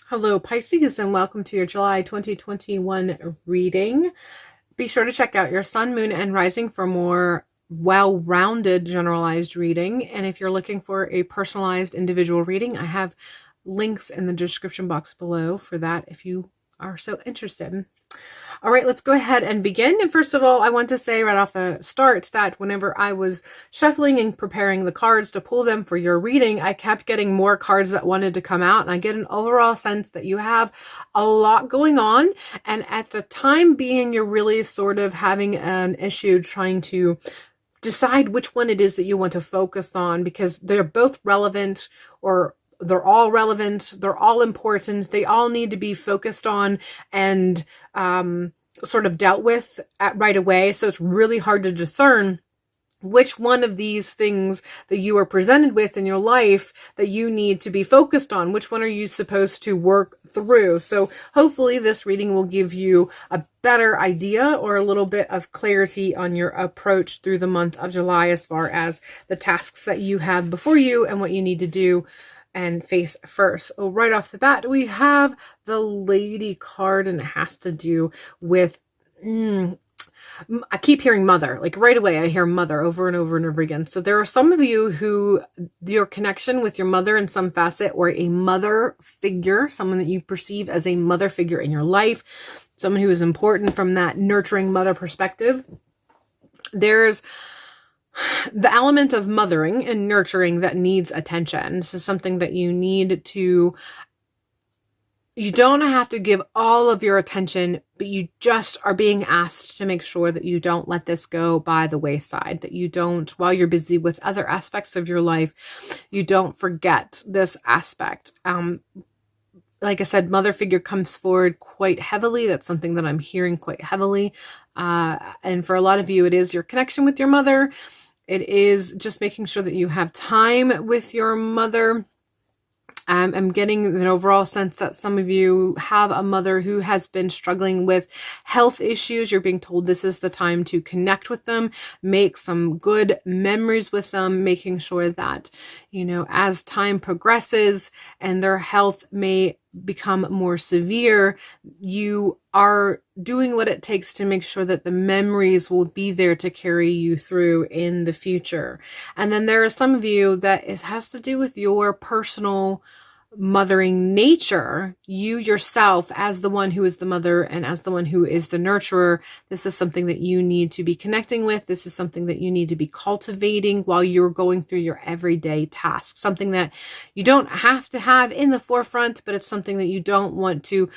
Hello, Pisces, and welcome to your July 2021 reading. Be sure to check out your sun, moon, and rising for more well-rounded generalized reading. And if you're looking for a personalized individual reading, I have links in the description box below for that if you are so interested. All right, let's go ahead and begin. And first of all, I want to say right off the start that whenever I was shuffling and preparing the cards to pull them for your reading, I kept getting more cards that wanted to come out. And I get an overall sense that you have a lot going on. And at the time being, you're really sort of having an issue trying to decide which one it is that you want to focus on, because they're both relevant, or they're all relevant, they're all important, they all need to be focused on and sort of dealt with right away. So it's really hard to discern which one of these things that you are presented with in your life that you need to be focused on. Which one are you supposed to work through? So hopefully this reading will give you a better idea or a little bit of clarity on your approach through the month of July as far as the tasks that you have before you and what you need to do and face first. Oh, right off the bat, we have the Lady card, and it has to do with I keep hearing mother, like right away I hear mother over and over and over again. So there are some of you who your connection with your mother in some facet, or a mother figure, someone that you perceive as a mother figure in your life, someone who is important from that nurturing mother perspective. There's the element of mothering and nurturing that needs attention. This is something that you need to, you don't have to give all of your attention, but you just are being asked to make sure that you don't let this go by the wayside, that you don't, while you're busy with other aspects of your life, you don't forget this aspect. Like I said, mother figure comes forward quite heavily. That's something that I'm hearing quite heavily. And for a lot of you, it is your connection with your mother. It is just making sure that you have time with your mother. I'm getting an overall sense that some of you have a mother who has been struggling with health issues. You're being told this is the time to connect with them, make some good memories with them, making sure that, you know, as time progresses and their health may become more severe, you are doing what it takes to make sure that the memories will be there to carry you through in the future. And then there are some of you that it has to do with your personal mothering nature, you yourself as the one who is the mother and as the one who is the nurturer. This is something that you need to be connecting with. This is something that you need to be cultivating while you're going through your everyday tasks. Something that you don't have to have in the forefront, but it's something that you don't want to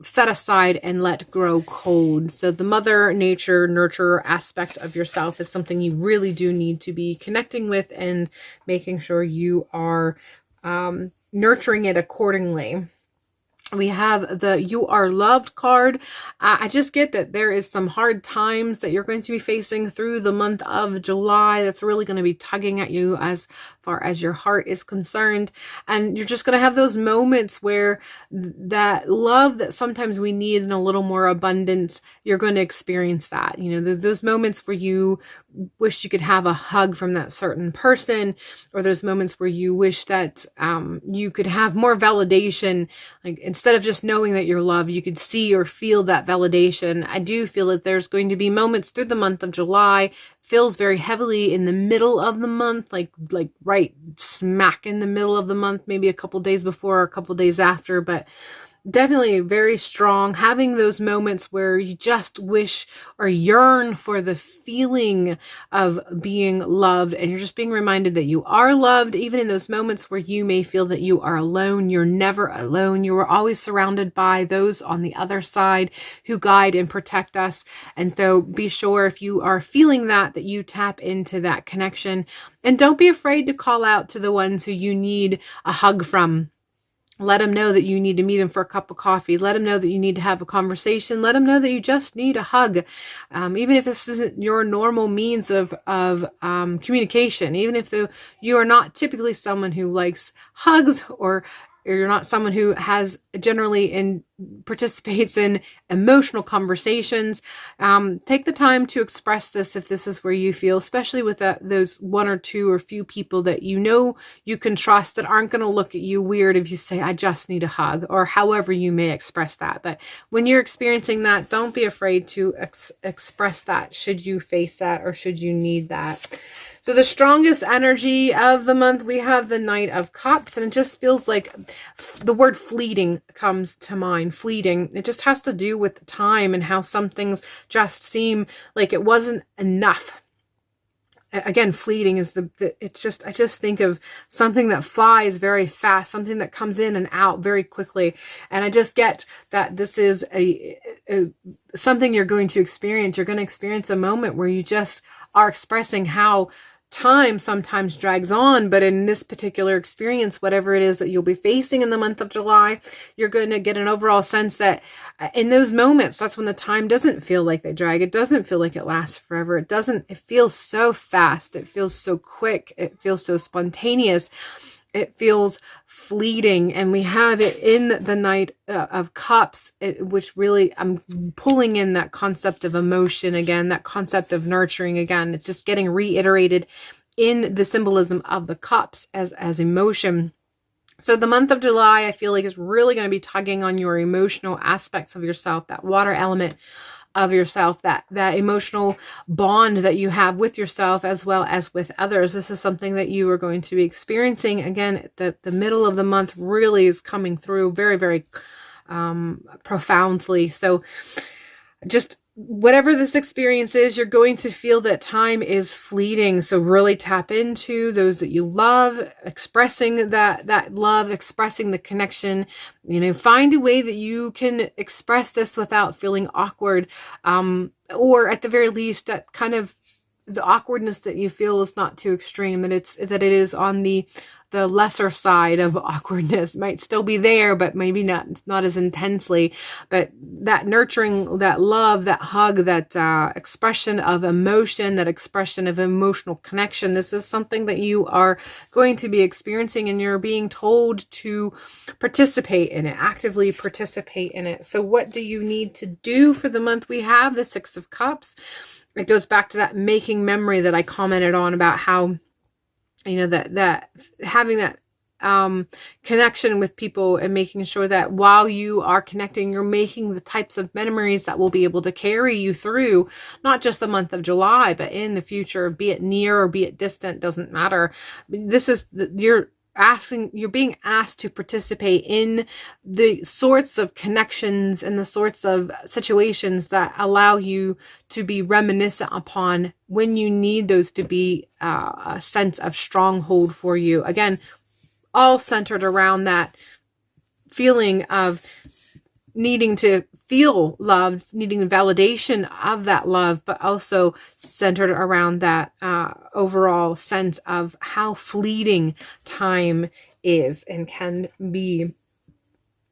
set aside and let grow cold. So the mother nature nurturer aspect of yourself is something you really do need to be connecting with and making sure you are nurturing it accordingly. We have the You Are Loved card. I just get that there is some hard times that you're going to be facing through the month of July that's really going to be tugging at you as far as your heart is concerned. And you're just going to have those moments where that love that sometimes we need in a little more abundance, you're going to experience that. You know, those moments where you wish you could have a hug from that certain person, or those moments where you wish that you could have more validation, like instead of just knowing that you're loved, you could see or feel that validation. I do feel that there's going to be moments through the month of July, feels very heavily in the middle of the month, like right smack in the middle of the month, maybe a couple days before or a couple days after, but definitely very strong, having those moments where you just wish or yearn for the feeling of being loved, and you're just being reminded that you are loved. Even in those moments where you may feel that you are alone, you're never alone. You are always surrounded by those on the other side who guide and protect us. And so be sure, if you are feeling that you tap into that connection, and don't be afraid to call out to the ones who you need a hug from. Let them know that you need to meet them for a cup of coffee. Let them know that you need to have a conversation. Let them know that you just need a hug. Even if this isn't your normal means of communication, even if you are not typically someone who likes hugs or you're not someone who has generally participates in emotional conversations, take the time to express this if this is where you feel, especially with those one or two or few people that you know you can trust, that aren't going to look at you weird if you say, I just need a hug, or however you may express that. But when you're experiencing that, don't be afraid to express that, should you face that or should you need that. So the strongest energy of the month, we have the Knight of Cups, and it just feels like the word fleeting comes to mind. Fleeting. It just has to do with time and how some things just seem like it wasn't enough. Again, fleeting is it's just, I just think of something that flies very fast, something that comes in and out very quickly. And I just get that this is something you're going to experience. You're going to experience a moment where you just are expressing how time sometimes drags on, but in this particular experience, whatever it is that you'll be facing in the month of July, you're going to get an overall sense that in those moments, that's when the time doesn't feel like they drag. It doesn't feel like it lasts forever. It feels so fast. It feels so quick. It feels so spontaneous. It feels fleeting, and we have it in the Knight of Cups, which really, I'm pulling in that concept of emotion again, that concept of nurturing again. It's just getting reiterated in the symbolism of the cups as emotion. So the month of July, I feel like, is really going to be tugging on your emotional aspects of yourself, that water element of yourself, that emotional bond that you have with yourself as well as with others. This is something that you are going to be experiencing. Again, the middle of the month really is coming through very, very profoundly. So just whatever this experience is, you're going to feel that time is fleeting. So really tap into those that you love, expressing that love, expressing the connection. Find a way that you can express this without feeling awkward, or at the very least, that kind of the awkwardness that you feel is not too extreme, that it is on the lesser side of awkwardness. It might still be there, but maybe not as intensely. But that nurturing, that love, that hug, that expression of emotion, that expression of emotional connection, this is something that you are going to be experiencing, and you're being told to participate in it, actively participate in it. So what do you need to do for the month? We have the Six of Cups. It goes back to that making memory that I commented on, about how that having that connection with people, and making sure that while you are connecting, you're making the types of memories that will be able to carry you through not just the month of July, but in the future, be it near or be it distant, doesn't matter. This is you're being asked to participate in the sorts of connections and the sorts of situations that allow you to be reminiscent upon when you need those to be a sense of stronghold for you. Again, all centered around that feeling of needing to feel loved, needing validation of that love, but also centered around that overall sense of how fleeting time is and can be.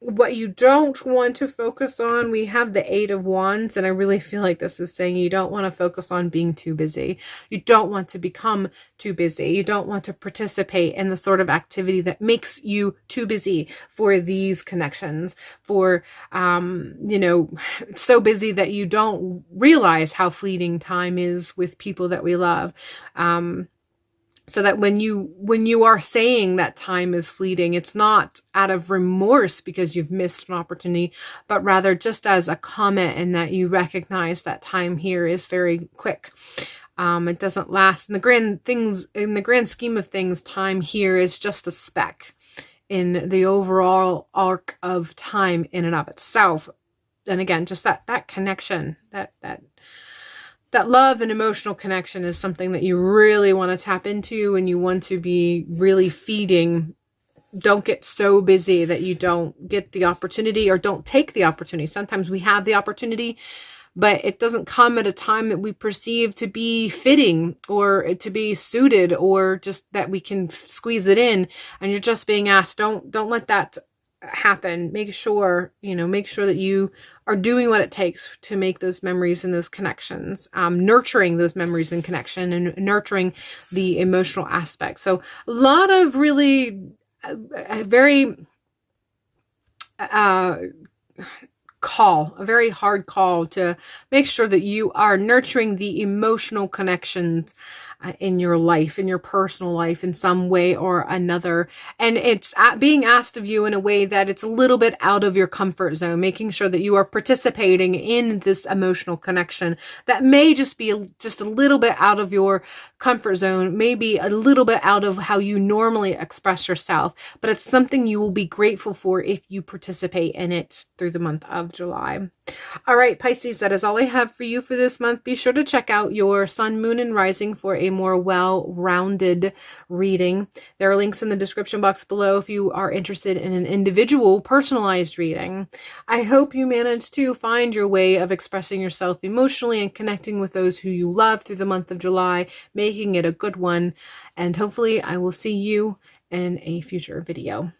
What you don't want to focus on, we have the Eight of Wands, and I really feel like this is saying you don't want to focus on being too busy. You don't want to become too busy. You don't want to participate in the sort of activity that makes you too busy for these connections, for, so busy that you don't realize how fleeting time is with people that we love. So that when you are saying that time is fleeting, it's not out of remorse because you've missed an opportunity, but rather just as a comment, and that you recognize that time here is very quick. It doesn't last. In the grand scheme of things, time here is just a speck in the overall arc of time in and of itself. And again, just that connection, that love and emotional connection is something that you really want to tap into, and you want to be really feeding. Don't get so busy that you don't get the opportunity, or don't take the opportunity. Sometimes we have the opportunity, but it doesn't come at a time that we perceive to be fitting or to be suited, or just that we can squeeze it in. And you're just being asked, don't let that happen. Make sure that you are doing what it takes to make those memories and those connections, nurturing those memories and connection, and nurturing the emotional aspect. So a lot of really very call, a very hard call to make sure that you are nurturing the emotional connections in your life, in your personal life, in some way or another. And it's being asked of you in a way that it's a little bit out of your comfort zone, making sure that you are participating in this emotional connection that may just be just a little bit out of your comfort zone, maybe a little bit out of how you normally express yourself, but it's something you will be grateful for if you participate in it through the month of July. All right, Pisces, that is all I have for you for this month. Be sure to check out your sun, moon, and rising for a more well-rounded reading. There are links in the description box below if you are interested in an individual personalized reading. I hope you manage to find your way of expressing yourself emotionally and connecting with those who you love through the month of July, making it a good one. And hopefully I will see you in a future video.